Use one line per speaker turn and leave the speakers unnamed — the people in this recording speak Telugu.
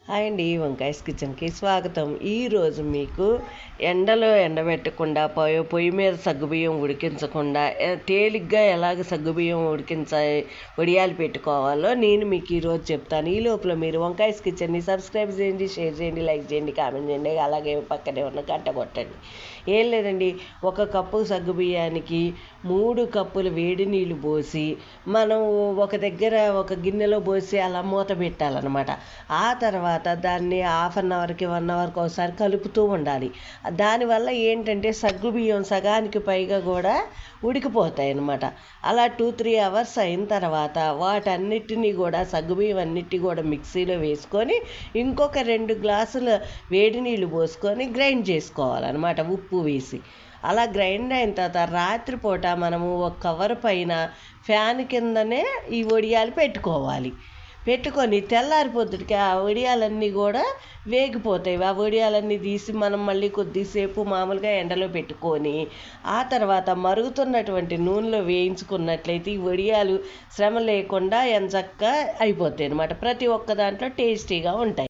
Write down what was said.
హాయ్ అండి, వంకాయస్ కిచెన్కి స్వాగతం. ఈరోజు మీకు ఎండలో ఎండబెట్టకుండా పొయ్యి మీద సగ్గుబియ్యం ఉడికించకుండా తేలిగ్గా ఎలాగ సగ్గుబియ్యం వడియాలు పెట్టుకోవాలో నేను మీకు ఈరోజు చెప్తాను. ఈ లోపల మీరు వంకాయస్ కిచెన్ని సబ్స్క్రైబ్ చేయండి, షేర్ చేయండి, లైక్ చేయండి, కామెంట్ చేయండి, అలాగే పక్కనే ఉన్న గంట కొట్టండి. ఏం లేదండి, 1 కప్పు సగ్గుబియ్యానికి 3 కప్పులు వేడి నీళ్ళు పోసి మనం ఒక గిన్నెలో పోసి అలా మూత పెట్టాలన్నమాట. ఆ తర్వాత దాన్ని హాఫ్ అన్ అవర్కి 1 అవర్కి ఒకసారి కలుపుతూ ఉండాలి. దానివల్ల ఏంటంటే సగ్గుబియ్యం సగానికి పైగా కూడా ఉడికిపోతాయి అన్నమాట. అలా 2-3 అవర్స్ అయిన తర్వాత వాటన్నిటినీ కూడా సగ్గుబియ్యం అన్నిటి కూడా మిక్సీలో వేసుకొని ఇంకొక 2 గ్లాసుల వేడి నీళ్ళు పోసుకొని గ్రైండ్ చేసుకోవాలన్నమాట, ఉప్పు వేసి. అలా గ్రైండ్ అయిన తర్వాత రాత్రిపూట మనము ఒక కవర్ పైన ఫ్యాన్ కిందనే ఈ వడియాలు పెట్టుకొని తెల్లారి పొద్దుటికి ఆ వడియాలన్నీ కూడా వేగిపోతాయి. ఆ వడియాలన్నీ తీసి మనం మళ్ళీ కొద్దిసేపు మామూలుగా ఎండలో పెట్టుకొని ఆ తర్వాత మరుగుతున్నటువంటి నూనెలో వేయించుకున్నట్లయితే ఈ వడియాలు శ్రమ లేకుండా ఎంచక్కా అయిపోతాయి అన్నమాట. ప్రతి ఒక్క దాంట్లో టేస్టీగా ఉంటాయి.